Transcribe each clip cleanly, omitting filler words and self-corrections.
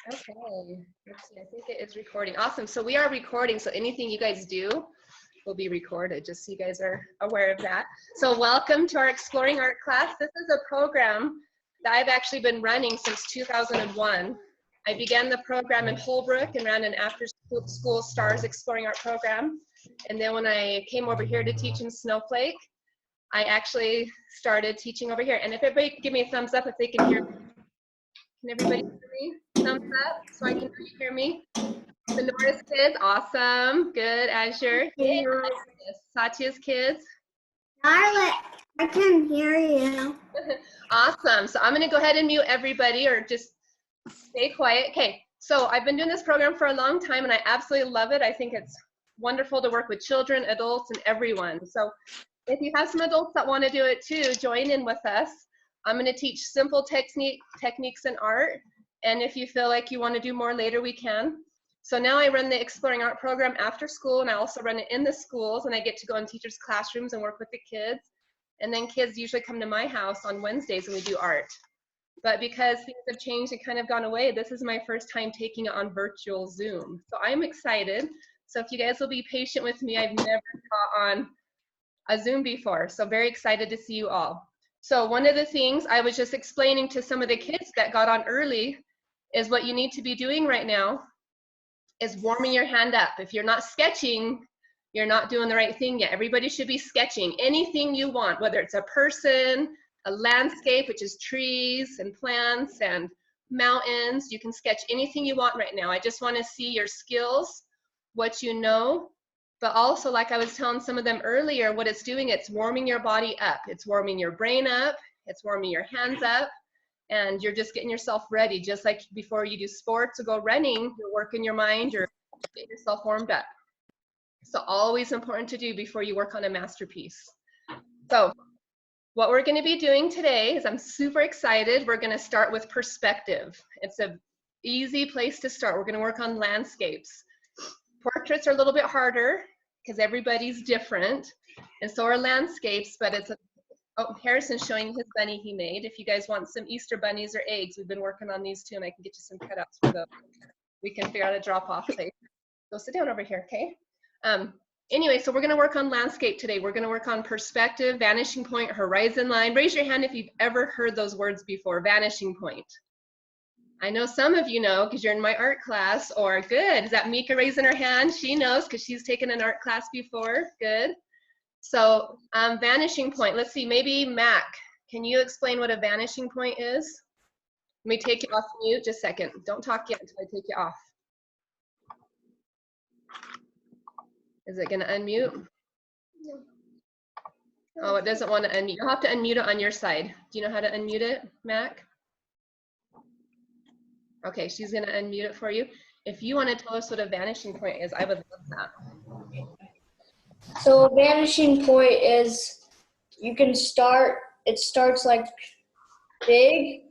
Okay, let's see, I think it is recording. Awesome, so we are recording, so anything you guys do will be recorded, just so you guys are aware of that. So welcome to our Exploring Art class. This is a program that I've actually been running since 2001. I began the program in Holbrook and ran an after-school STARS Exploring Art program. And then when I came over here to teach in Snowflake, I actually started teaching over here. And if everybody could give me a thumbs up if they can hear me. Can everybody hear me? Thumbs up so I can hear me. Sonora's kids, awesome. Good, Azure. Hey, Satya's kids. Darla, I can hear you. Awesome. So I'm going to go ahead and mute everybody or just stay quiet. Okay, so I've been doing this program for a long time and I absolutely love it. I think it's wonderful to work with children, adults, and everyone. So if you have some adults that want to do it too, join in with us. I'm going to teach simple techniques in art. And if you feel like you want to do more later, we can. So now I run the Exploring Art program after school, and I also run it in the schools, and I get to go in teachers' classrooms and work with the kids. And then kids usually come to my house on Wednesdays and we do art. But because things have changed and kind of gone away, this is my first time taking it on virtual Zoom. So I'm excited. So if you guys will be patient with me, I've never taught on a Zoom before, so very excited to see you all. So one of the things I was just explaining to some of the kids that got on early is what you need to be doing right now is warming your hand up. If you're not sketching, you're not doing the right thing yet. Everybody should be sketching anything you want, whether it's a person, a landscape, which is trees and plants and mountains. You can sketch anything you want right now. I just want to see your skills, what you know, but also, like I was telling some of them earlier, what it's doing, it's warming your body up. It's warming your brain up. It's warming your hands up. And you're just getting yourself ready. Just like before you do sports or go running, you're working your mind, you're getting yourself warmed up. So always important to do before you work on a masterpiece. So what we're going to be doing today is I'm super excited. We're going to start with perspective. It's an easy place to start. We're going to work on landscapes. Portraits are a little bit harder because everybody's different, and so are landscapes, but it's a, oh, Harrison's showing his bunny he made. If you guys want some Easter bunnies or eggs, we've been working on these too, and I can get you some cutouts for those. We can figure out a drop-off place. Go sit down over here, okay? Anyway, so we're gonna work on landscape today. We're gonna work on perspective, vanishing point, horizon line. Raise your hand if you've ever heard those words before, vanishing point. I know some of you know because you're in my art class, or good. Is that Mika raising her hand? She knows because she's taken an art class before. Good. So vanishing point, let's see, maybe Mac, can you explain what a vanishing point is? Let me take you off mute just a second. Don't talk yet until I take you off. Is it gonna unmute? Oh, it doesn't want to unmute. You'll have to unmute it on your side. Do you know how to unmute it, Mac? Okay, she's gonna unmute it for you. If you want to tell us what a vanishing point is, I would love that. So a vanishing point is you can start, it starts like big,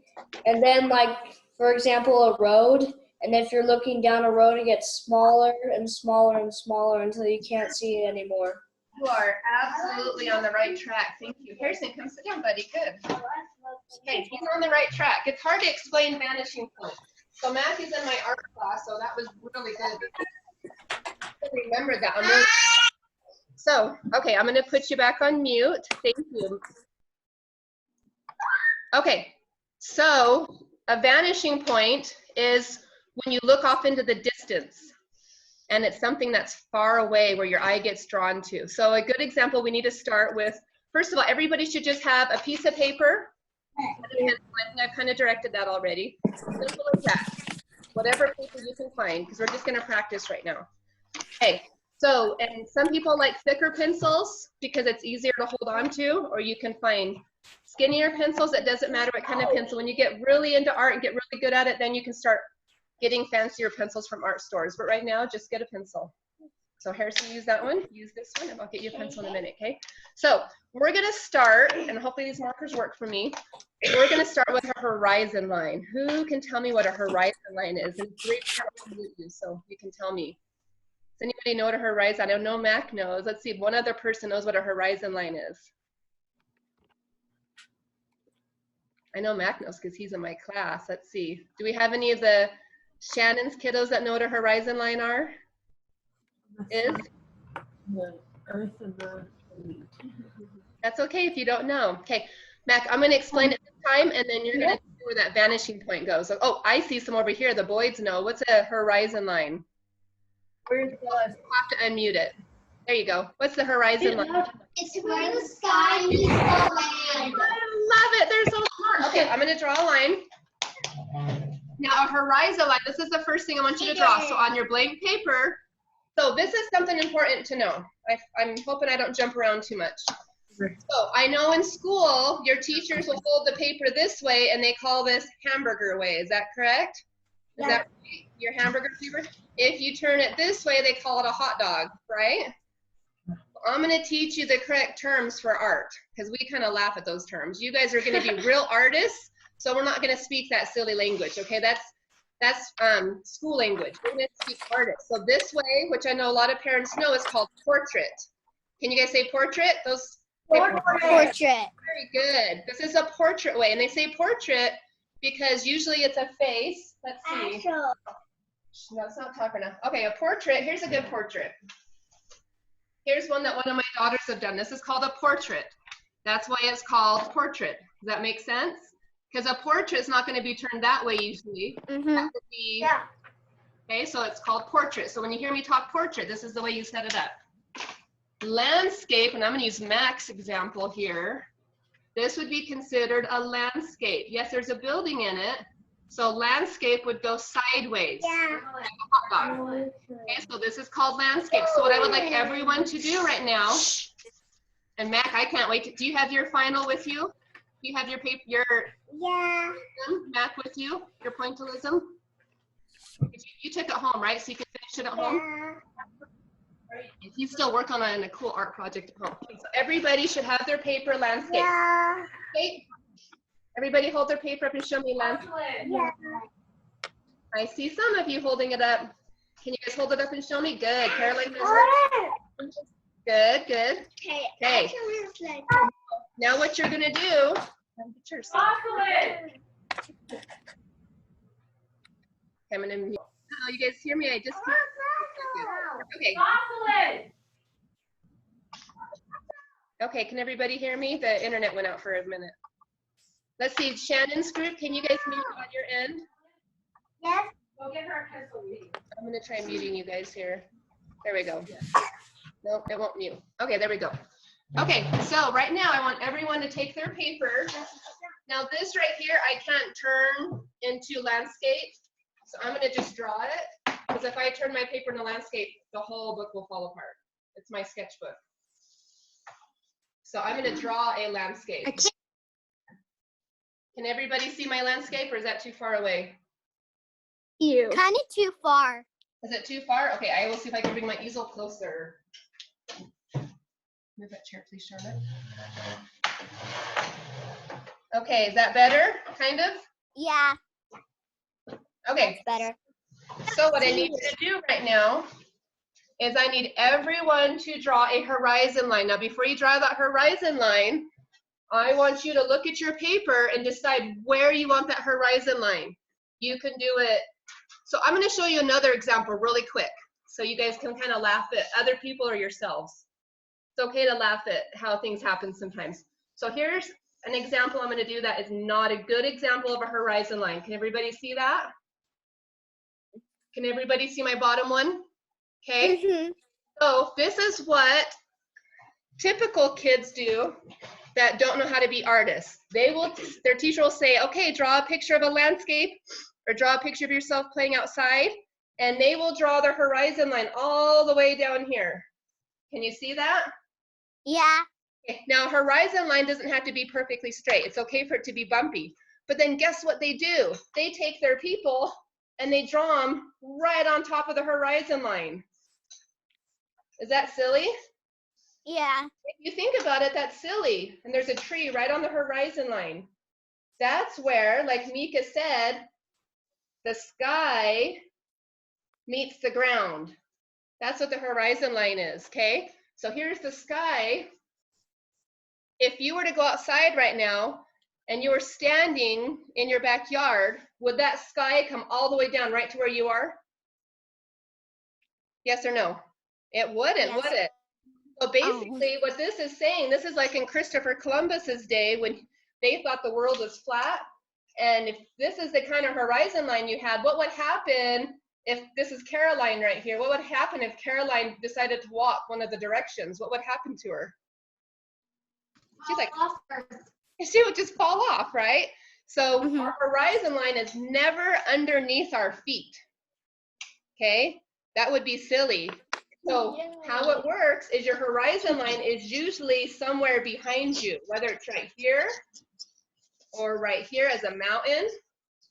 and then like, for example, a road, and if you're looking down a road, it gets smaller and smaller and smaller until you can't see it anymore. You are absolutely on the right track. Thank you. Harrison, come sit down, buddy. Good. Okay, he's on the right track. It's hard to explain vanishing point. So Mac is in my art class, so that was really good. I remember that. Really... So, okay, I'm going to put you back on mute. Thank you. Okay, so a vanishing point is when you look off into the distance and it's something that's far away where your eye gets drawn to. So a good example we need to start with, first of all, everybody should just have a piece of paper. I've kind of directed that already. Simple as that. Whatever paper you can find, because we're just going to practice right now. Okay, so, and some people like thicker pencils because it's easier to hold on to, or you can find skinnier pencils. It doesn't matter what kind of pencil. When you get really into art and get really good at it, then you can start getting fancier pencils from art stores. But right now, just get a pencil. So Harrison, use that one, use this one, and I'll get you a pencil in a minute, okay? So we're gonna start, and hopefully these markers work for me. We're gonna start with a horizon line. Who can tell me what a horizon line is? And it's great to meet you, so you can tell me. Does anybody know what a horizon? I know Mac knows. Let's see if one other person knows what a horizon line is. I know Mac knows because he's in my class. Let's see. Do we have any of the Shannon's kiddos that know what a horizon line is? The earth and the leaf. That's okay if you don't know. Okay, Mac, I'm going to explain it this time, and then you're going to see where that vanishing point goes. Oh, I see some over here. The Boyds know. What's a horizon line? Where's the You have to unmute it. There you go. What's the horizon line? It's where the sky meets the land. I love it. They're so smart. Okay, I'm going to draw a line. Now, a horizon line, this is the first thing I want you to draw. So on your blank paper, so this is something important to know. I'm hoping I don't jump around too much. So I know in school, your teachers will hold the paper this way, and they call this hamburger way. Is that correct? Is that right? Your hamburger paper? If you turn it this way, they call it a hot dog, right? I'm going to teach you the correct terms for art, because we kind of laugh at those terms. You guys are going to be real artists, so we're not going to speak that silly language, okay? That's school language. We're going to speak artist. So this way, which I know a lot of parents know, is called portrait. Can you guys say portrait? Portrait. Very good. This is a portrait way, and they say portrait because usually it's a face. Let's see. No, it's not talking now. Okay, a portrait. Here's a good portrait. Here's one that one of my daughters have done. This is called a portrait. That's why it's called portrait. Does that make sense? Because a portrait is not going to be turned that way usually. That would be, okay, so it's called portrait. So when you hear me talk portrait, this is the way you set it up. Landscape, and I'm going to use Mac's example here. This would be considered a landscape. Yes, there's a building in it. So landscape would go sideways. Like a hot dog. Okay, so this is called landscape. So what I would like everyone to do right now, and Mac, I can't wait. Do you have your final with you? Do you have your paper, Mac, with you? Your pointillism? You took it home, right? So you can finish it at home? If you still work on a cool art project at home. So everybody should have their paper landscape. Okay? Everybody hold their paper up and show me landscape. I see some of you holding it up. Can you guys hold it up and show me? Good. Caroline has it. Good. Okay. Now what you're going to do, I'm going to mute. Oh, you guys hear me? I just okay. Okay, can everybody hear me? The internet went out for a minute. Let's see, Shannon's group, can you guys mute on your end? Yes. Go get her a pencil. I'm going to try muting you guys here. There we go. Nope, it won't mute. Okay, there we go. Okay, so right now I want everyone to take their paper. Now this right here, I can't turn into landscape. So I'm going to just draw it. Because if I turn my paper into landscape, the whole book will fall apart. It's my sketchbook. So I'm going to draw a landscape. Can everybody see my landscape, or is that too far away? Kind of too far. Is it too far? Okay, I will see if I can bring my easel closer. Move that chair, please, Charlotte. Okay, is that better? Kind of? Yeah. Okay. That's better. So what I need you to do right now is I need everyone to draw a horizon line. Now, before you draw that horizon line, I want you to look at your paper and decide where you want that horizon line. You can do it. So I'm going to show you another example really quick so you guys can kind of laugh at other people or yourselves. It's okay to laugh at how things happen sometimes. So here's an example I'm going to do that is not a good example of a horizon line. Can everybody see that? Can everybody see my bottom one? Okay. So this is what typical kids do that don't know how to be artists. Their teacher will say, okay, draw a picture of a landscape or draw a picture of yourself playing outside, and they will draw their horizon line all the way down here. Can you see that? Yeah. Okay. Now, horizon line doesn't have to be perfectly straight. It's okay for it to be bumpy. But then guess what they do? They take their people and they draw them right on top of the horizon line. Is that silly? Yeah. If you think about it, that's silly. And there's a tree right on the horizon line. That's where, like Mika said, the sky meets the ground. That's what the horizon line is, okay? So here's the sky. If you were to go outside right now and you were standing in your backyard would that sky come all the way down right to where you are? Yes or no? It wouldn't, would it? So basically what this is saying, this is like in Christopher Columbus's day when they thought the world was flat. And if this is the kind of horizon line you had, what would happen if this is Caroline right here? What would happen if Caroline decided to walk one of the directions? What would happen to her? She's like, she would just fall off, right? So our horizon line is never underneath our feet. Okay, that would be silly. So how it works is your horizon line is usually somewhere behind you, whether it's right here or right here as a mountain.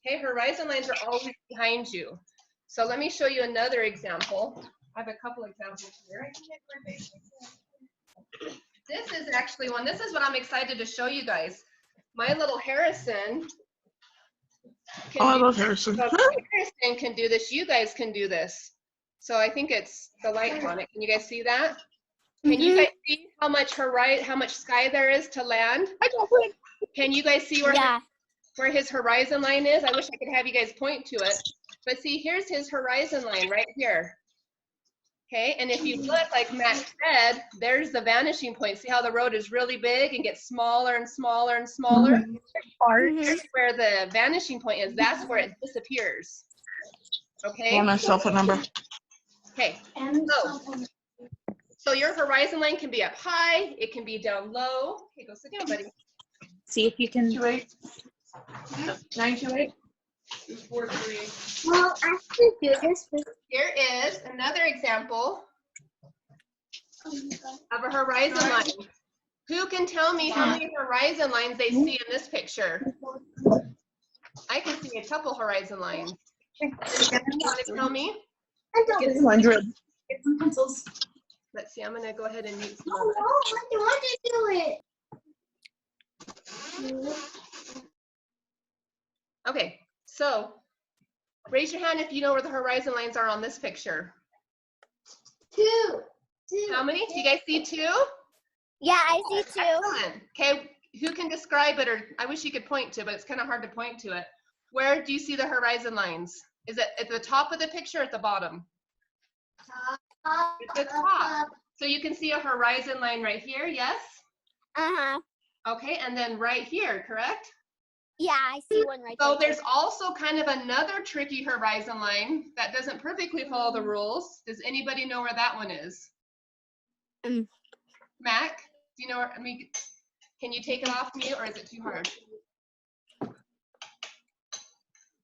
Okay, horizon lines are always behind you. So let me show you another example. I have a couple examples here. This is actually one. This is what I'm excited to show you guys. My little Harrison. I love Harrison. Harrison can do this. You guys can do this. So I think it's the light on it. Can you guys see that? Can you guys see how much sky there is to land? Can you guys see where his horizon line is? I wish I could have you guys point to it. But see, here's his horizon line right here. Okay, and if you look, like Matt said, there's the vanishing point. See how the road is really big and gets smaller and smaller and smaller? Here's where the vanishing point is. That's where it disappears. Okay? Want my cell phone number? Okay, so your horizon line can be up high, it can be down low. Okay, go sit down, buddy. See if you can. 928. 438. Well, I can do this. Here is another example of a horizon line. Who can tell me how many horizon lines they see in this picture? I can see a couple horizon lines. You want to tell me? 100. Get some pencils. Let's see, I'm going to go ahead and mute some No, of I don't want to do it. Okay, so raise your hand if you know where the horizon lines are on this picture. Two. How many? Do you guys see two? Yeah, I see two. Excellent. Okay, who can describe it? Or I wish you could point to, but it's kind of hard to point to it. Where do you see the horizon lines? Is it at the top of the picture or at the bottom? At the top. So you can see a horizon line right here, yes? Uh-huh. Okay, and then right here, correct? Yeah, I see one right So there. there's also kind of another tricky horizon line that doesn't perfectly follow the rules. Does anybody know where that one is? Mac, do you know where, can you take it off mute or is it too hard?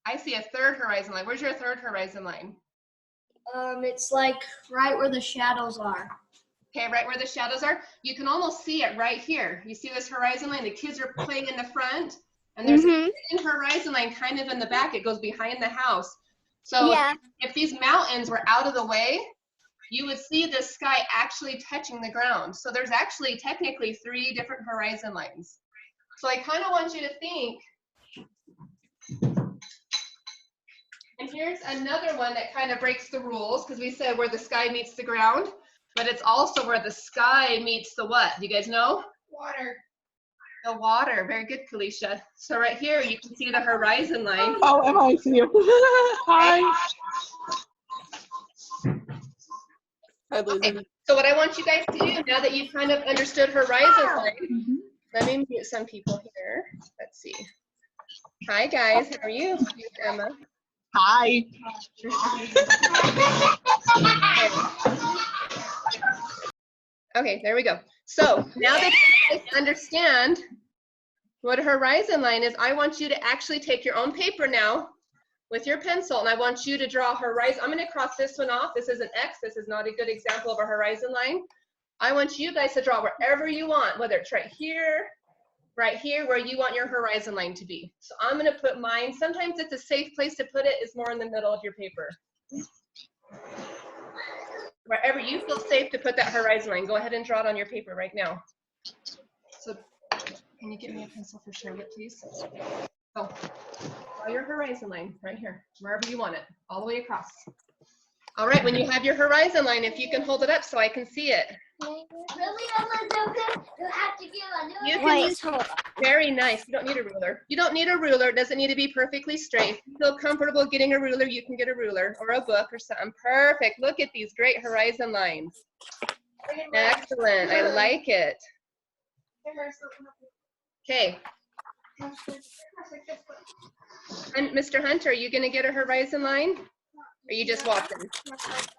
I see a third horizon line. Where's your third horizon line? It's like right where the shadows are. Okay, right where the shadows are. You can almost see it right here. You see this horizon line? The kids are playing in the front, and there's a hidden horizon line kind of in the back. It goes behind the house. So if these mountains were out of the way, you would see the sky actually touching the ground. So there's actually technically 3 different horizon lines. So I kind of want you to think. And here's another one that kind of breaks the rules because we said where the sky meets the ground, but it's also where the sky meets the what? Do you guys know? Water. The water. Very good, Kalisha. So right here, you can see the horizon line. Oh, Emma, I see you. Hi. Okay, so what I want you guys to do, now that you've kind of understood horizon line, let me mute some people here. Let's see. Hi, guys. How are you? Emma. Hi. Okay, there we go. So now that you guys understand what a horizon line is, I want you to actually take your own paper now with your pencil, and I want you to draw a horizon. I'm going to cross this one off. This is an X. This is not a good example of a horizon line. I want you guys to draw wherever you want, whether it's right here, where you want your horizon line to be. So I'm going to put mine. Sometimes it's a safe place to put it is more in the middle of your paper. Wherever you feel safe to put that horizon line, go ahead and draw it on your paper right now. So can you get me a pencil for Charlotte, please? So draw your horizon line right here, wherever you want it, all the way across. All right, when you have your horizon line, if you can hold it up so I can see it. Really, Elizabeth? You have to give a new You can Wait, use, hold on. very nice. You don't need a ruler. You don't need a ruler. It doesn't need to be perfectly straight. If you feel comfortable getting a ruler, you can get a ruler or a book or something. Perfect. Look at these great horizon lines. Excellent. I like it. Okay. And Mr. Hunter, are you going to get a horizon line? Or are you just watching?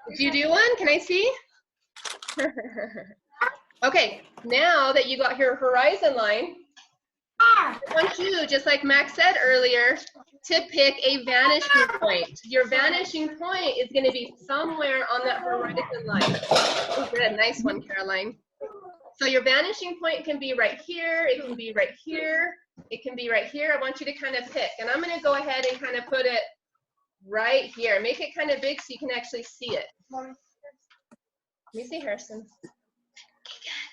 Did you do one? Can I see? Okay, now that you got your horizon line, I want you, just like Max said earlier, to pick a vanishing point. Your vanishing point is going to be somewhere on that horizon line. Oh, good. Nice one, Caroline. So your vanishing point can be right here. It can be right here. It can be right here. I want you to kind of pick. And I'm going to go ahead and kind of put it right here. Make it kind of big so you can actually see it. Let me see, Harrison.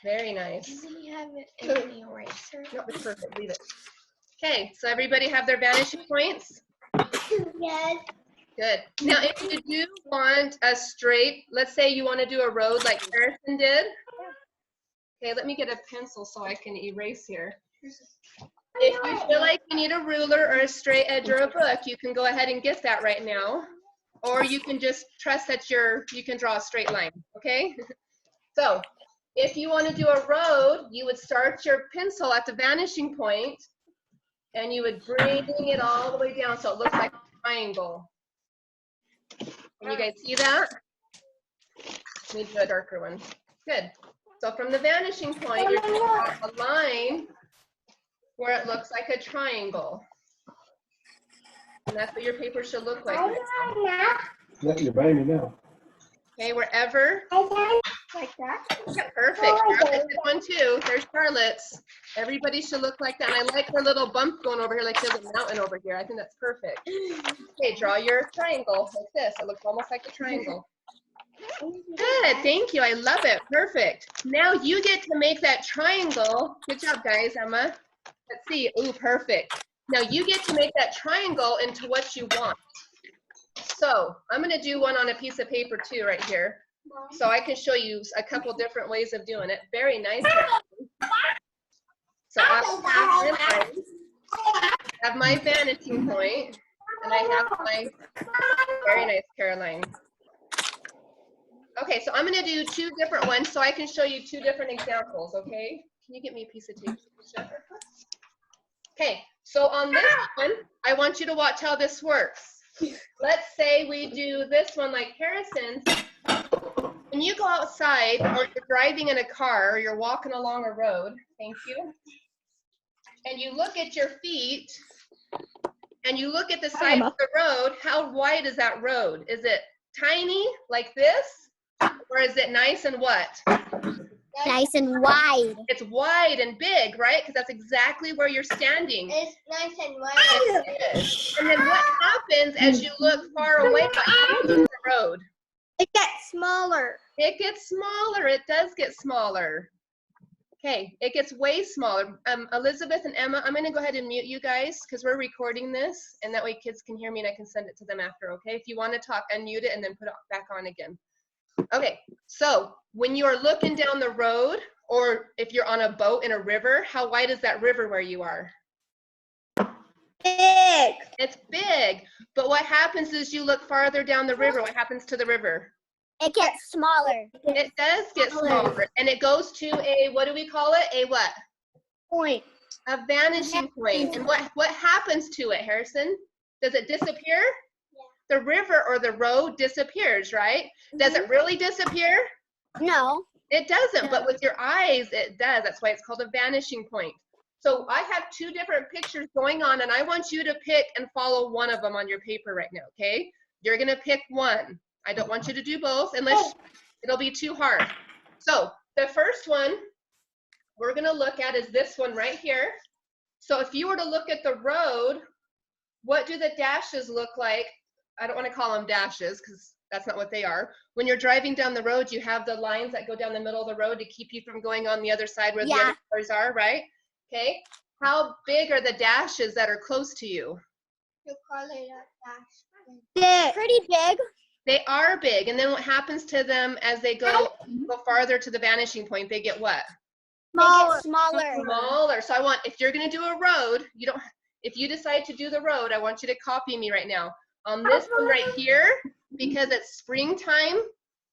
Very nice. Doesn't he have it in the eraser? No, it's perfect. Leave it. Okay, so everybody have their vanishing points? Yes. Good. Now, if you do want a straight, let's say you want to do a road like Harrison did. Okay, let me get a pencil so I can erase here. If you feel like you need a ruler or a straight edge or a book, you can go ahead and get that right now. Or you can just trust that you can draw a straight line, okay? So, if you want to do a road, you would start your pencil at the vanishing point, and you would bring it all the way down so it looks like a triangle. Can you guys see that? Let me do a darker one. Good. So from the vanishing point, you're going to draw a line where it looks like a triangle. And that's what your paper should look like. Yeah, you're buying me now. Okay, wherever. Like that? Yeah, perfect. Charlotte did one too. There's Charlotte's. Everybody should look like that. And I like her little bump going over here like there's a mountain over here. I think that's perfect. Okay, draw your triangle like this. It looks almost like a triangle. Good, thank you. I love it. Perfect. Now you get to make that triangle. Good job, guys, Emma. Let's see. Ooh, perfect. Now you get to make that triangle into what you want. So I'm going to do one on a piece of paper too right here. So I can show you a couple different ways of doing it. Very nice. So I have my vanishing point, and I have my, very nice, Caroline. Okay, so I'm going to do two different ones so I can show you two different examples, okay? Can you get me a piece of tape? Okay, so on this one, I want you to watch how this works. Let's say we do this one like Harrison's. When you go outside or you're driving in a car or you're walking along a road, thank you, and you look at your feet and you look at the side of the road, how wide is that road? Is it tiny like this, or is it nice and what? Nice and wide. It's wide and big, right? Because that's exactly where you're standing. It's nice and wide. It is. And then what happens as you look far away? What happens to the road? It gets smaller. It gets smaller. It does get smaller. Okay, it gets way smaller. Elizabeth and Emma, I'm going to go ahead and mute you guys because we're recording this, and that way kids can hear me and I can send it to them after, okay? If you want to talk, unmute it and then put it back on again. Okay, so when you are looking down the road, or if you're on a boat in a river, how wide is that river where you are? Big. It's big, but what happens is you look farther down the river. What happens to the river? It gets smaller. It does get smaller, and it goes to a, what do we call it? A what? Point. A vanishing point. And what happens to it, Harrison? Does it disappear? The river or the road disappears, right? Does it really disappear? No. It doesn't, but with your eyes, it does. That's why it's called a vanishing point. So I have two different pictures going on, and I want you to pick and follow one of them on your paper right now, okay? You're going to pick one. I don't want you to do both unless it'll be too hard. So the first one we're going to look at is this one right here. So if you were to look at the road, what do the dashes look like? I don't want to call them dashes because that's not what they are. When you're driving down the road, you have the lines that go down the middle of the road to keep you from going on the other side where the other cars are, right? Okay. How big are the dashes that are close to you? You call it a dash. Big. Pretty big. They are big, and then what happens to them as they go farther to the vanishing point? They get what? Smaller. Smaller. So I want, if you're going to do a road, you don't. If you decide to do the road, I want you to copy me right now. On this one right here, because it's springtime,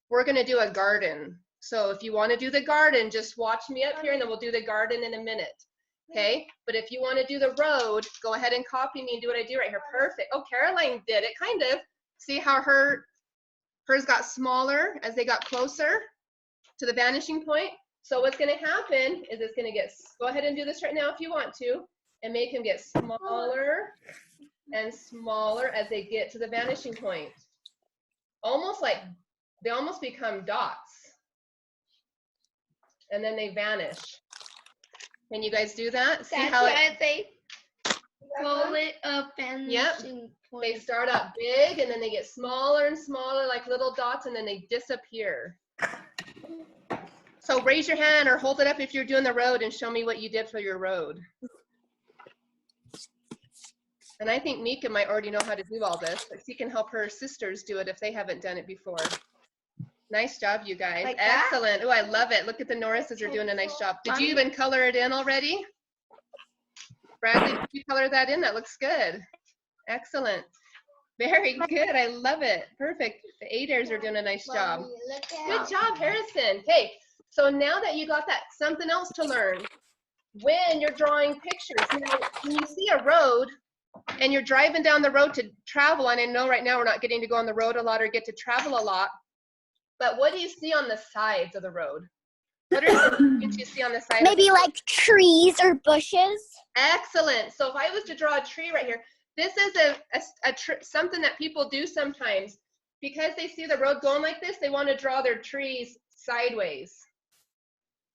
we're going to do a garden. So if you want to do the garden, just watch me up here, and then we'll do the garden in a minute. Okay? But if you want to do the road, go ahead and copy me and do what I do right here. Perfect. Oh, Caroline did it, kind of. See how hers got smaller as they got closer to the vanishing point? So what's going to happen is it's going to get, go ahead and do this right now if you want to, and make them get smaller and smaller as they get to the vanishing point. Almost like, they almost become dots. And then they vanish. Can you guys do that? See That's how why they call it a vanishing point. they start up big and then they get smaller and smaller like little dots and then they disappear. So raise your hand or hold it up if you're doing the road and show me what you did for your road. And I think Mika might already know how to do all this, but she can help her sisters do it if they haven't done it before. Nice job, you guys. Like that? Excellent. Oh, I love it. Look at the Norrises are doing a nice job. Did you even color it in already? Bradley, did you color that in? That looks good. Excellent. Very good. I love it. Perfect. The A-Dares are doing a nice job. Good job, Harrison. Okay, so now that you got that, something else to learn. When you're drawing pictures, now, when you see a road and you're driving down the road to travel, and I know right now we're not getting to go on the road a lot or get to travel a lot, but what do you see on the sides of the road? What are the things you see on the side? Maybe like trees or bushes. Excellent. So if I was to draw a tree right here, this is something that people do sometimes. Because they see the road going like this, they want to draw their trees sideways.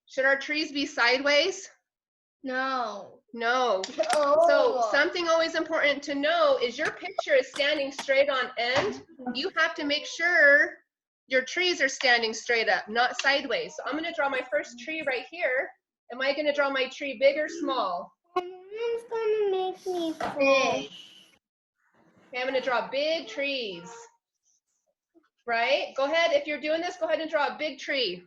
Should our trees be sideways? No. No. So something always important to know is your picture is standing straight on end. You have to make sure your trees are standing straight up, not sideways. So I'm going to draw my first tree right here. Am I going to draw my tree big or small? It's gonna make me Big. Okay, I'm going to draw big trees. Right? Go ahead. If you're doing this, go ahead and draw a big tree.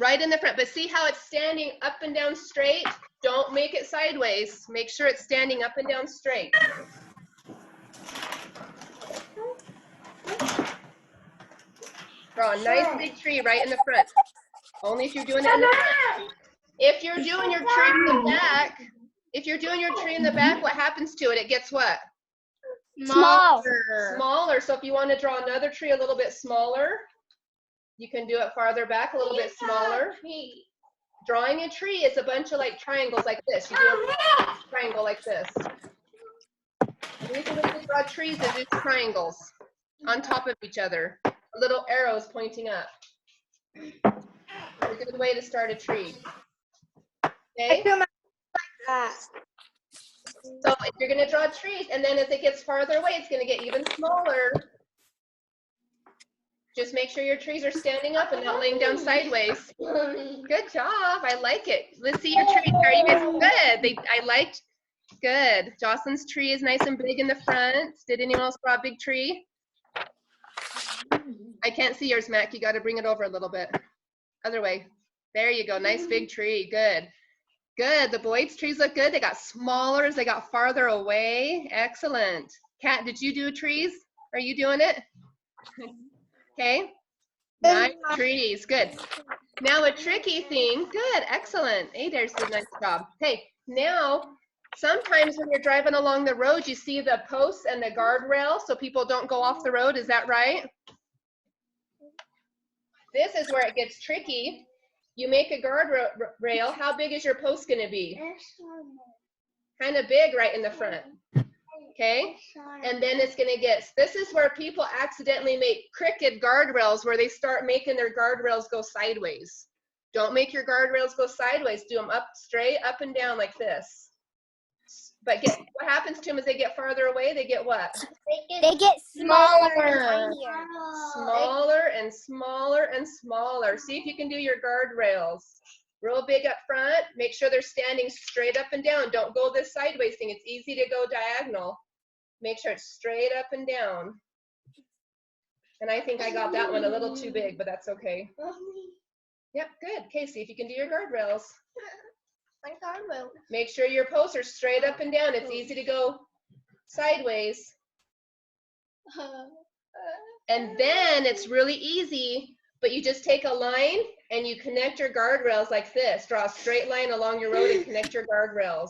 Right in the front. But see how it's standing up and down straight? Don't make it sideways. Make sure it's standing up and down straight. Draw a nice big tree right in the front. Only if you're doing it in the front. If you're doing your tree in the back, what happens to it? It gets what? Smaller. So if you want to draw another tree a little bit smaller, you can do it farther back, a little bit smaller. Drawing a tree is a bunch of like triangles like this. You do a triangle like this. The reason we draw trees is just triangles on top of each other. Little arrows pointing up. A good way to start a tree. Okay? So if you're going to draw trees, and then as it gets farther away, it's going to get even smaller. Just make sure your trees are standing up and not laying down sideways. Good job. I like it. Let's see your trees. Are you guys good? I liked. Good. Jocelyn's tree is nice and big in the front. Did anyone else draw a big tree? I can't see yours, Mac. You got to bring it over a little bit. Other way. There you go. Nice big tree. Good. Good. The Boyd's trees look good. They got smaller as they got farther away. Excellent. Kat, did you do trees? Are you doing it? Okay. Nice trees. Good. Now a tricky thing. Good. Excellent. A-Dares did a nice job. Okay. Now, sometimes when you're driving along the road, you see the posts and the guardrail so people don't go off the road. Is that right? This is where it gets tricky. You make a guardrail. How big is your post going to be? Kind of big right in the front. Okay? And then it's going to get, this is where people accidentally make crooked guardrails where they start making their guardrails go sideways. Don't make your guardrails go sideways. Do them up, straight, up and down like this. But what happens to them as they get farther away? They get what? They get smaller. Smaller and smaller and smaller. See if you can do your guardrails. Real big up front. Make sure they're standing straight up and down. Don't go this sideways thing. It's easy to go diagonal. Make sure it's straight up and down. And I think I got that one a little too big, but that's okay. Yep, good. Okay, see if you can do your guardrails. My guardrail. Make sure your posts are straight up and down. It's easy to go sideways. And then it's really easy, but you just take a line and you connect your guardrails like this. Draw a straight line along your road and connect your guardrails.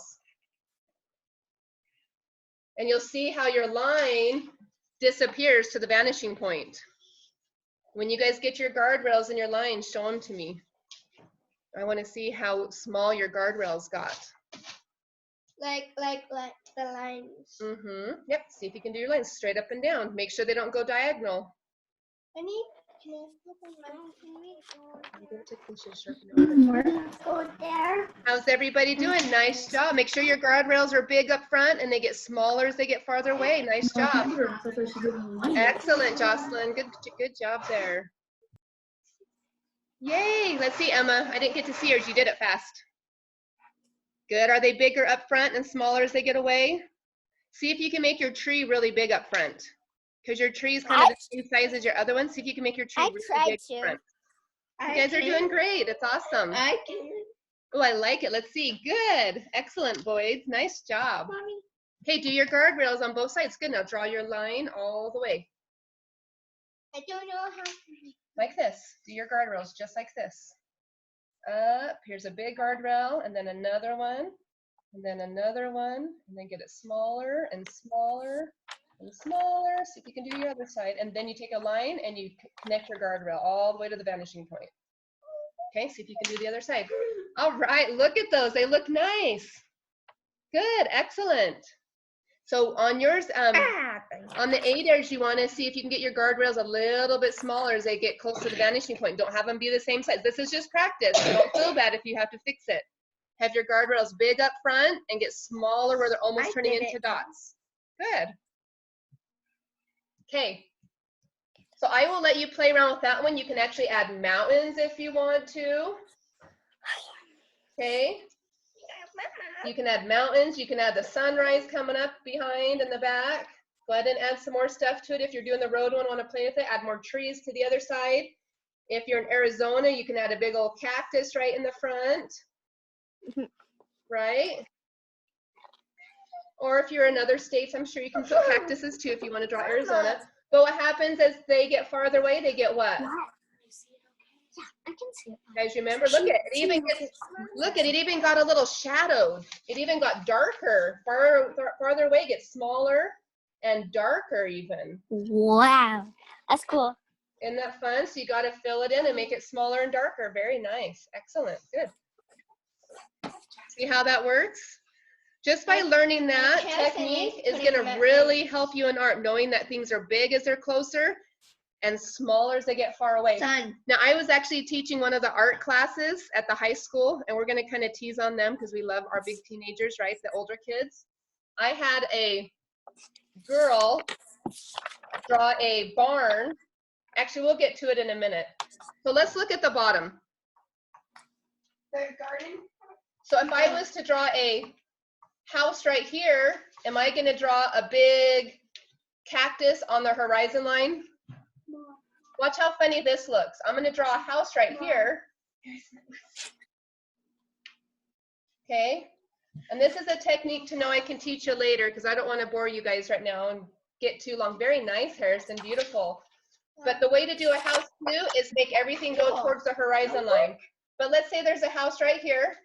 And you'll see how your line disappears to the vanishing point. When you guys get your guardrails and your lines, show them to me. I want to see how small your guardrails got. Like the lines. Yep, see if you can do your lines straight up and down. Make sure they don't go diagonal. Can I put go there? How's everybody doing? Nice job. Make sure your guardrails are big up front and they get smaller as they get farther away. Nice job. Excellent, Jocelyn. Good job there. Yay. Let's see, Emma. I didn't get to see yours. You did it fast. Good. Are they bigger up front and smaller as they get away? See if you can make your tree really big up front. Because your tree is kind of the same size as your other one. See if you can make your tree really big up front. You guys are doing great. It's awesome. I can. Oh, I like it. Let's see. Good. Excellent, boys. Nice job. Mommy. Okay, do your guardrails on both sides. Good. Now draw your line all the way. I don't know how to. Like this. Do your guardrails just like this. Up. Here's a big guardrail, and then another one, and then another one, and then get it smaller and smaller and smaller. See if you can do your other side. And then you take a line and you connect your guardrail all the way to the vanishing point. Okay, see if you can do the other side. All right, look at those. They look nice. Good, excellent. So on yours, on the A-dares, you want to see if you can get your guardrails a little bit smaller as they get close to the vanishing point. Don't have them be the same size. This is just practice. So don't feel bad if you have to fix it. Have your guardrails big up front and get smaller where they're almost turning into dots. Good. Okay. So I will let you play around with that one. You can actually add mountains if you want to. Okay. You can add mountains. You can add the sunrise coming up behind in the back. Go ahead and add some more stuff to it. If you're doing the road one, want to play with it, add more trees to the other side. If you're in Arizona, you can add a big old cactus right in the front. Right? Or if you're in other states, I'm sure you can put cactuses too if you want to draw Arizona. But what happens as they get farther away, they get what? Yeah, I can see it. Guys, remember, look at it. It even gets, look at it. It even got a little shadowed. It even got darker. Farther away, it gets smaller and darker even. Wow, that's cool. Isn't that fun? So you got to fill it in and make it smaller and darker. Very nice. Excellent. Good. See how that works? Just by learning that technique is going to really help you in art, knowing that things are big as they're closer and smaller as they get far away. Now, I was actually teaching one of the art classes at the high school, and we're going to kind of tease on them because we love our big teenagers, right? The older kids. I had a girl draw a barn. Actually, we'll get to it in a minute. So let's look at the bottom. The garden? So if I was to draw a house right here, am I going to draw a big cactus on the horizon line? Watch how funny this looks. I'm going to draw a house right here. Okay. And this is a technique to know I can teach you later because I don't want to bore you guys right now and get too long. Very nice, Harrison. Beautiful. But the way to do a house too is make everything go towards the horizon line. But let's say there's a house right here.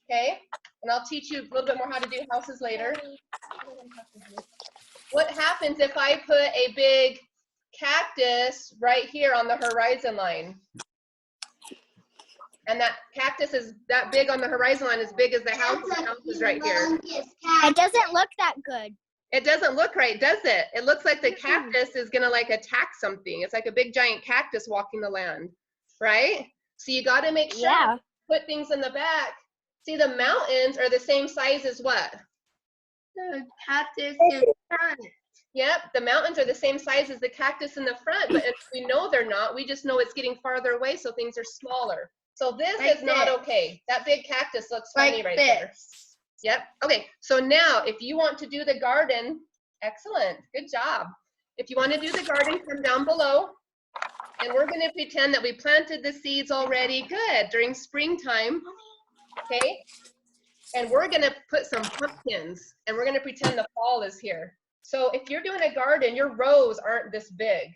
Okay. And I'll teach you a little bit more how to do houses later. What happens if I put a big cactus right here on the horizon line? And that cactus is that big on the horizon line, as big as the house is right here. It doesn't look that good. It doesn't look right, does it? It looks like the cactus is gonna like attack something. It's like a big giant cactus walking the land, right? So you gotta make sure to put things in the back. See, the mountains are the same size as what? The cactus in front. Yep, the mountains are the same size as the cactus in the front, but if we know they're not, we just know it's getting farther away, so things are smaller. So this is not okay. That big cactus looks funny right there. Yep, okay, so now if you want to do the garden, excellent, good job. If you want to do the garden, come down below. And we're going to pretend that we planted the seeds already, good, during springtime, okay? And we're going to put some pumpkins, and we're going to pretend the fall is here. So if you're doing a garden, your rows aren't this big.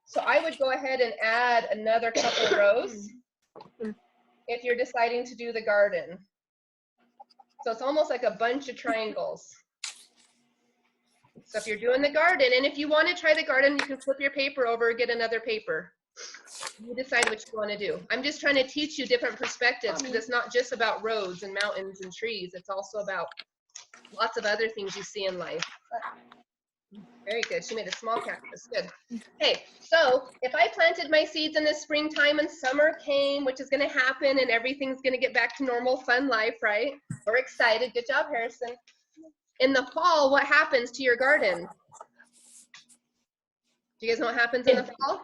So I would go ahead and add another couple rows if you're deciding to do the garden. So it's almost like a bunch of triangles. So if you're doing the garden, and if you want to try the garden, you can flip your paper over, get another paper. You decide what you want to do. I'm just trying to teach you different perspectives because it's not just about roads and mountains and trees. It's also about lots of other things you see in life. Very good. She made a small cactus. Good. Okay, so if I planted my seeds in the springtime and summer came, which is going to happen, and everything's going to get back to normal, fun life, right? We're excited. Good job, Harrison. In the fall, what happens to your garden? Do you guys know what happens in the fall?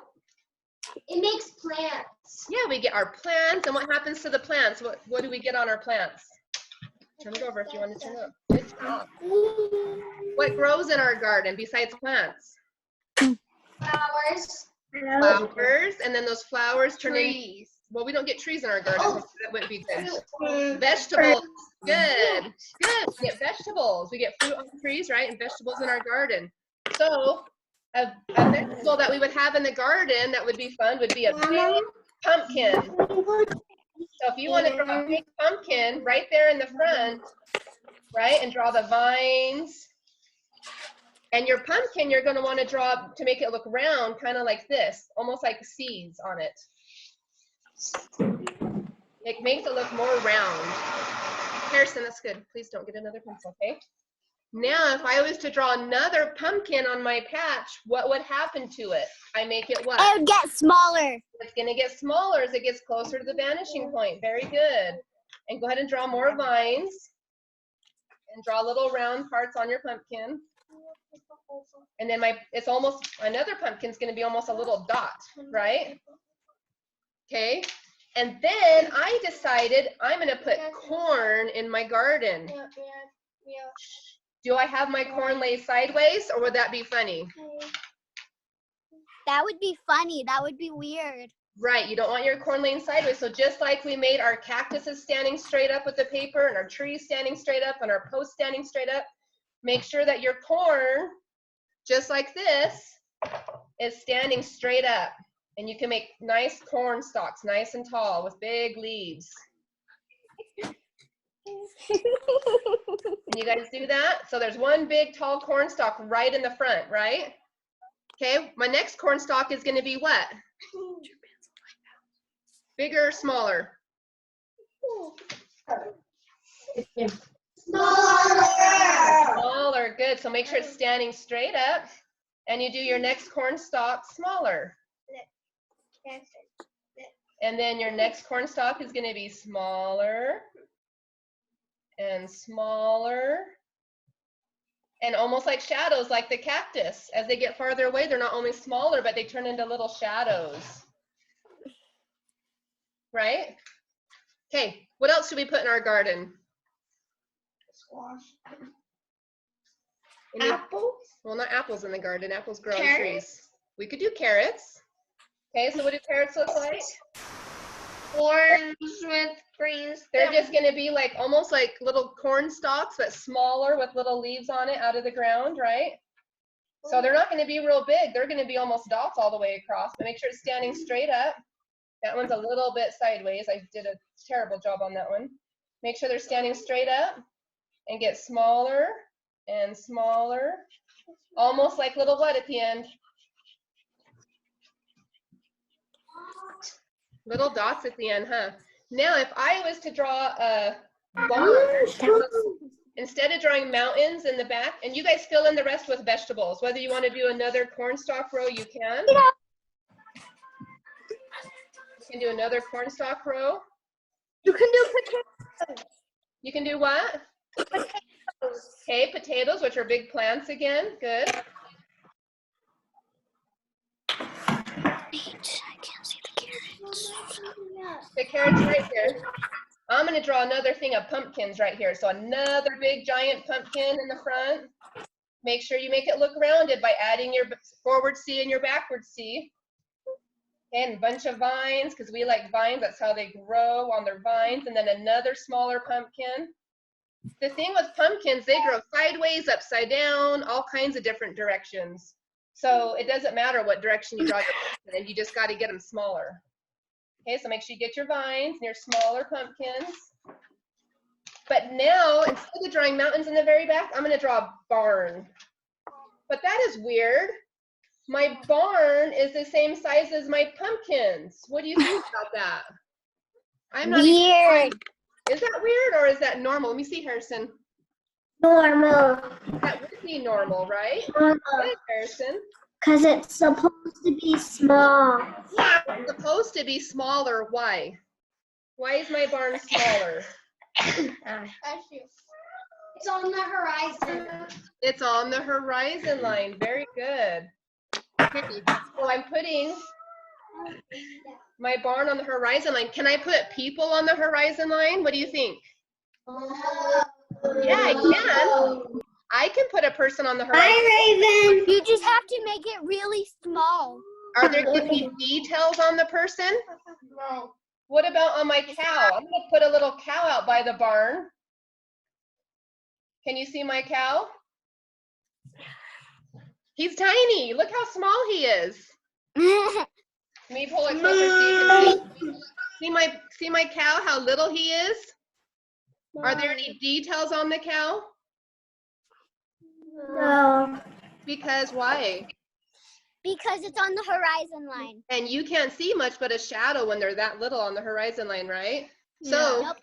It makes plants. Yeah, we get our plants, and what happens to the plants? What do we get on our plants? Turn it over if you want to turn it up. Good job. What grows in our garden besides plants? Flowers. Flowers, and then those flowers turn into, Trees. well, we don't get trees in our garden. That wouldn't be good. Vegetables, good, good. We get vegetables. We get fruit on trees, right, and vegetables in our garden. So a vegetable that we would have in the garden that would be fun would be a big pumpkin. So if you want to draw a big pumpkin right there in the front, right, and draw the vines, and your pumpkin you're going to want to draw to make it look round, kind of like this, almost like seeds on it. It makes it look more round. Harrison, that's good. Please don't get another pencil, okay? Now, if I was to draw another pumpkin on my patch, what would happen to it? I make it what? It would get smaller. It's going to get smaller as it gets closer to the vanishing point. Very good. And go ahead and draw more vines. And draw little round parts on your pumpkin. And then it's almost, another pumpkin's going to be almost a little dot, right? Okay. And then I decided I'm going to put corn in my garden. Do I have my corn laid sideways, or would that be funny? That would be funny. That would be weird. Right, you don't want your corn laying sideways. So just like we made our cactuses standing straight up with the paper, and our trees standing straight up, and our posts standing straight up, make sure that your corn, just like this, is standing straight up. And you can make nice corn stalks, nice and tall with big leaves. Can you guys do that? So there's one big tall corn stalk right in the front, right? Okay, my next corn stalk is going to be what? Bigger or smaller? Smaller, good. So make sure it's standing straight up, and you do your next corn stalk smaller. And then your next corn stalk is going to be smaller and smaller, and almost like shadows, like the cactus. As they get farther away, they're not only smaller, but they turn into little shadows. Right? Okay, what else should we put in our garden? Squash. Apples? Well, not apples in the garden. Apples grow on trees. We could do carrots. Okay, so what do carrots look like? Orange with green stems. They're just going to be like almost like little corn stalks, but smaller with little leaves on it out of the ground, right? So they're not going to be real big. They're going to be almost dots all the way across, but make sure it's standing straight up. That one's a little bit sideways. I did a terrible job on that one. Make sure they're standing straight up and get smaller and smaller, almost like little what at the end? Little dots at the end, huh? Now, if I was to draw a barn, instead of drawing mountains in the back, and you guys fill in the rest with vegetables. Whether you want to do another corn stalk row, you can. You can do another corn stalk row. You can do potatoes. You can do what? Potatoes. Okay, potatoes, which are big plants again. Good. I can't see the carrots. The carrots right here. I'm going to draw another thing of pumpkins right here. So another big giant pumpkin in the front. Make sure you make it look rounded by adding your forward C and your backward C. And a bunch of vines, because we like vines. That's how they grow on their vines. And then another smaller pumpkin. The thing with pumpkins, they grow sideways, upside down, all kinds of different directions. So it doesn't matter what direction you draw your pumpkin in, you just got to get them smaller. Okay, so make sure you get your vines and your smaller pumpkins. But now, instead of drawing mountains in the very back, I'm going to draw a barn. But that is weird. My barn is the same size as my pumpkins. What do you think about that? I'm not Weird. Is that weird or is that normal? Let me see, Harrison. Normal. That would be normal, right? Normal. Good, Harrison. Because it's supposed to be small. It's supposed to be smaller. Why? Why is my barn smaller? It's on the horizon. It's on the horizon line. Very good. Okay, so I'm putting my barn on the horizon line. Can I put people on the horizon line? What do you think? Yeah, I can. I can put a person on the horizon. Hi, Raven. You just have to make it really small. Are there going to be details on the person? No. What about on my cow? I'm going to put a little cow out by the barn. Can you see my cow? He's tiny. Look how small he is. Let me pull it closer so you can see. See my cow, how little he is? Are there any details on the cow? No. Because why? Because it's on the horizon line. And you can't see much but a shadow when they're that little on the horizon line, right? So, Yep.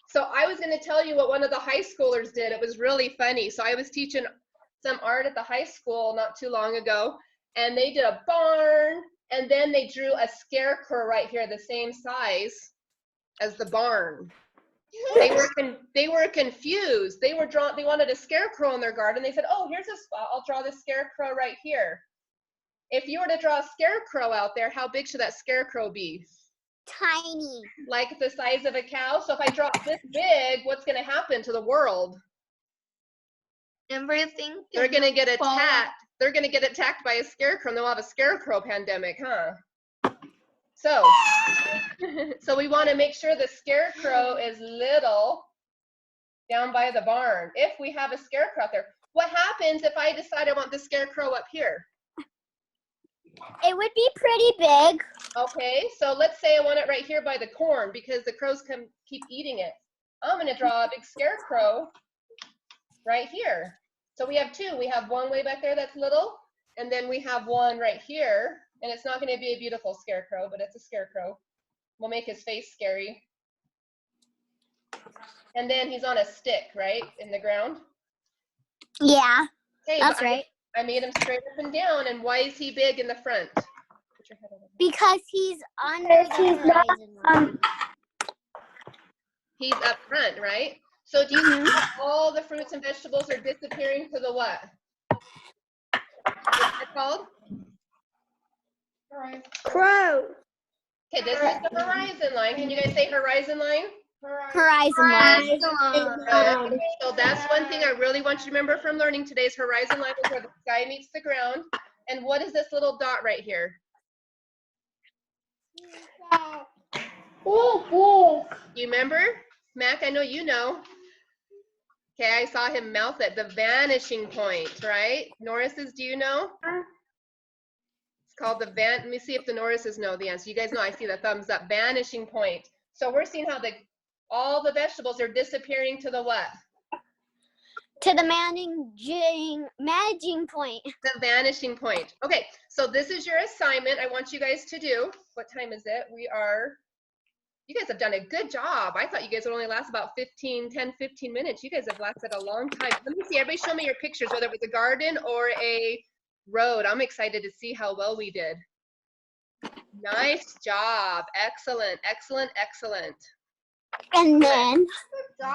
so I was going to tell you what one of the high schoolers did. It was really funny. So I was teaching some art at the high school not too long ago, and they did a barn, and then they drew a scarecrow right here, the same size as the barn. They were confused. They wanted a scarecrow in their garden. They said, "Oh, here's a spot. I'll draw the scarecrow right here." If you were to draw a scarecrow out there, how big should that scarecrow be? Tiny. Like the size of a cow? So if I draw it this big, what's going to happen to the world? Everything. They're going to get fall. attacked. They're going to get attacked by a scarecrow, and they'll have a scarecrow pandemic, huh? So, so we want to make sure the scarecrow is little down by the barn. If we have a scarecrow out there, what happens if I decide I want the scarecrow up here? It would be pretty big. Okay, so let's say I want it right here by the corn because the crows keep eating it. I'm going to draw a big scarecrow right here. So we have two. We have one way back there that's little, and then we have one right here. And it's not going to be a beautiful scarecrow, but it's a scarecrow. We'll make his face scary. And then he's on a stick, right, in the ground? Yeah, Okay, that's right. I made him straight up and down, and why is he big in the front? Put your head over here. Because he's under the horizon line. He's up front, right? So do you see all the fruits and vegetables are disappearing to the what? What's that called? Crow. Okay, this is the horizon line. Can you guys say horizon line? Horizon line. Good. So that's one thing I really want you to remember from learning today's horizon line is where the sky meets the ground. And what is this little dot right here? You remember? Mac, I know you know. Okay, I saw him mouth it. The vanishing point, right? Norris's, do you know? It's called the let me see if the Norris's know the answer. You guys know, I see the thumbs up. Vanishing point. So we're seeing how all the vegetables are disappearing to the what? To the managing point. The vanishing point. Okay, so this is your assignment I want you guys to do. What time is it? You guys have done a good job. I thought you guys would only last about 10, 15 minutes. You guys have lasted a long time. Let me see, everybody show me your pictures, whether it was a garden or a road. I'm excited to see how well we did. Nice job. Excellent, excellent, excellent. And then.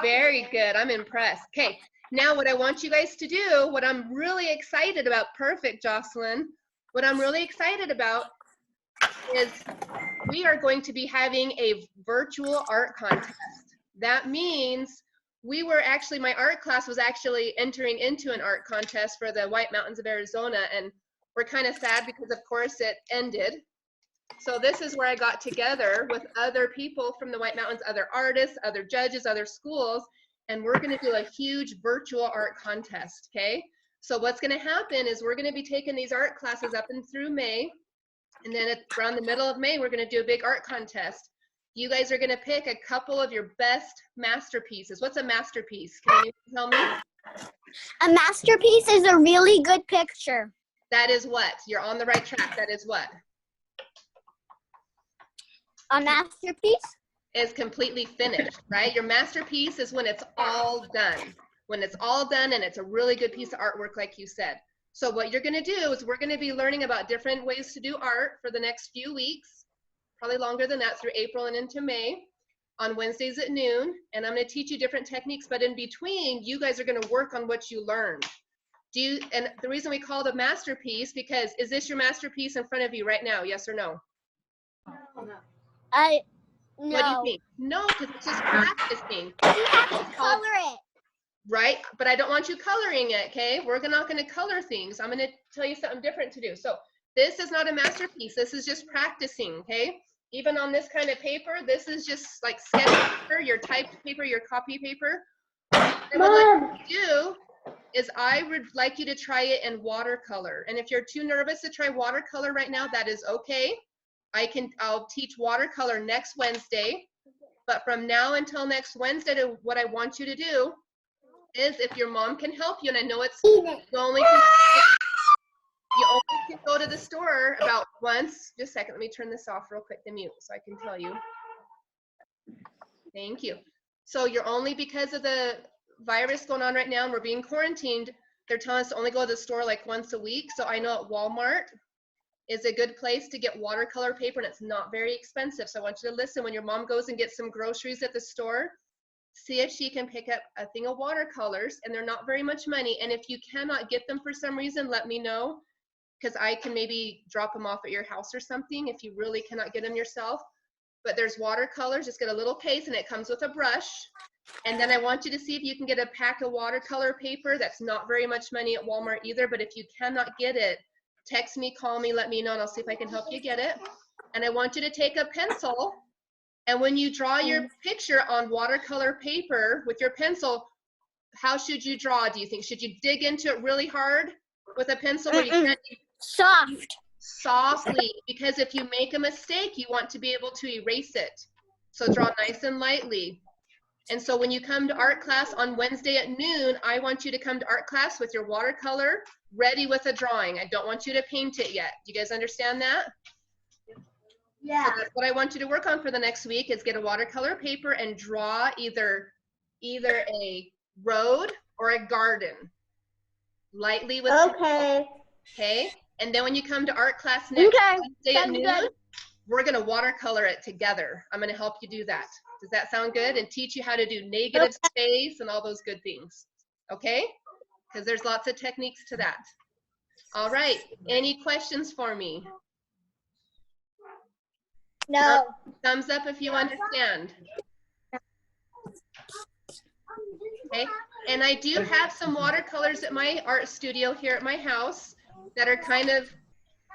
Very good. I'm impressed. Okay, now what I want you guys to do, what I'm really excited about, perfect, Jocelyn. What I'm really excited about is we are going to be having a virtual art contest. That means we were actually, my art class was actually entering into an art contest for the White Mountains of Arizona, and we're kind of sad because of course it ended. So this is where I got together with other people from the White Mountains, other artists, other judges, other schools, and we're gonna do a huge virtual art contest, okay? So what's gonna happen is we're gonna be taking these art classes up and through May, and then around the middle of May, we're gonna do a big art contest. You guys are gonna pick a couple of your best masterpieces. What's a masterpiece? Can you tell me? A masterpiece is a really good picture. That is what? You're on the right track. That is what? A masterpiece? Is completely finished, right? Your masterpiece is when it's all done. When it's all done and it's a really good piece of artwork, like you said. So what you're gonna do is we're gonna be learning about different ways to do art for the next few weeks, probably longer than that, through April and into May, on Wednesdays at noon. And I'm gonna teach you different techniques, but in between, you guys are gonna work on what you learned. And the reason we call it a masterpiece, because is this your masterpiece in front of you right now? Yes or no? No. What do you think? No, because it's just practicing. You have to color it. Right, but I don't want you coloring it, okay? We're not gonna color things. I'm gonna tell you something different to do. So this is not a masterpiece. This is just practicing, okay? Even on this kind of paper, this is just like sketch paper, your typed paper, your copy paper. And what I would like to do is I would like you to try it in watercolor. And if you're too nervous to try watercolor right now, that is okay. I'll teach watercolor next Wednesday, but from now until next Wednesday, what I want you to do is, if your mom can help you, and I know it's you only can go to the store about once. Just a second, let me turn this off real quick to mute so I can tell you. Thank you. So you're only, because of the virus going on right now and we're being quarantined, they're telling us to only go to the store like once a week. So I know at Walmart is a good place to get watercolor paper, and it's not very expensive. So I want you to listen when your mom goes and gets some groceries at the store, see if she can pick up a thing of watercolors, and they're not very much money. And if you cannot get them for some reason, let me know, because I can maybe drop them off at your house or something if you really cannot get them yourself. But there's watercolors, just get a little case and it comes with a brush. And then I want you to see if you can get a pack of watercolor paper. That's not very much money at Walmart either, but if you cannot get it, text me, call me, let me know, and I'll see if I can help you get it. And I want you to take a pencil, and when you draw your picture on watercolor paper with your pencil, how should you draw, do you think? Should you dig into it really hard with a pencil, where you can't? Soft. Softly, because if you make a mistake, you want to be able to erase it. So draw nice and lightly. And so when you come to art class on Wednesday at noon, I want you to come to art class with your watercolor ready with a drawing. I don't want you to paint it yet. Do you guys understand that? Yeah. So that's what I want you to work on for the next week, is get a watercolor paper and draw either a road or a garden lightly with okay. And then when you come to art class next Wednesday at noon, we're going to watercolor it together. I'm going to help you do that. Does that sound good? And teach you how to do negative space and all those good things. Okay? Because there's lots of techniques to that. All right. Any questions for me? No. Thumbs up if you understand. Okay. And I do have some watercolors at my art studio here at my house that are kind of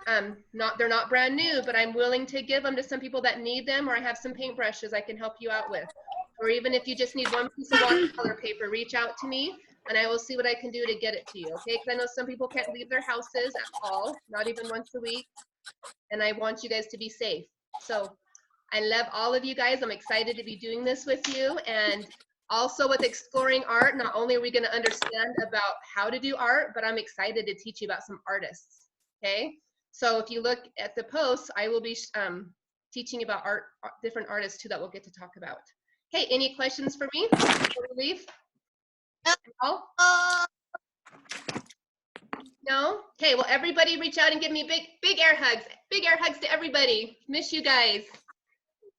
they're not brand new, but I'm willing to give them to some people that need them, or I have some paintbrushes I can help you out with. Or even if you just need one piece of watercolor paper, reach out to me and I will see what I can do to get it to you, okay? Because I know some people can't leave their houses at all, not even once a week, and I want you guys to be safe. So I love all of you guys. I'm excited to be doing this with you. And also with Exploring Art, not only are we going to understand about how to do art, but I'm excited to teach you about some artists, okay? So if you look at the posts, I will be teaching about different artists too that we'll get to talk about. Okay, any questions for me before we leave? No? Okay, well, everybody reach out and give me big air hugs. Big air hugs to everybody. Miss you guys.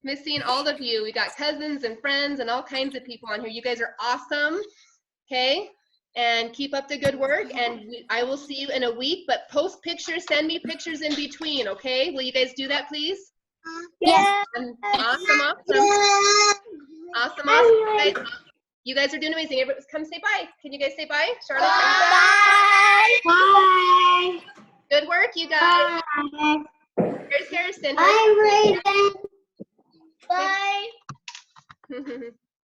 Miss seeing all of you. We got cousins and friends and all kinds of people on here. You guys are awesome. Okay? And keep up the good work, and I will see you in a week, but post pictures, send me pictures in between, okay? Will you guys do that, please? Yeah. Awesome. Awesome. Guys, You guys are doing amazing. Everybody, come say bye. Can you guys say bye? Charlotte. Bye. Bye. Good work, you guys. Bye. Here's Harrison. I'm Raven. Bye.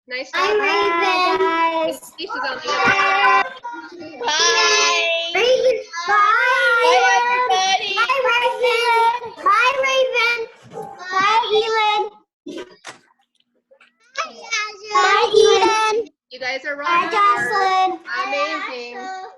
Nice job. I'm Raven. She's on the other. Bye. Raven. Bye. Bye, everybody. Bye, Raven. Bye, Raven. Bye, Eden. You guys are Bye, rock stars. Jocelyn. Amazing. Bye,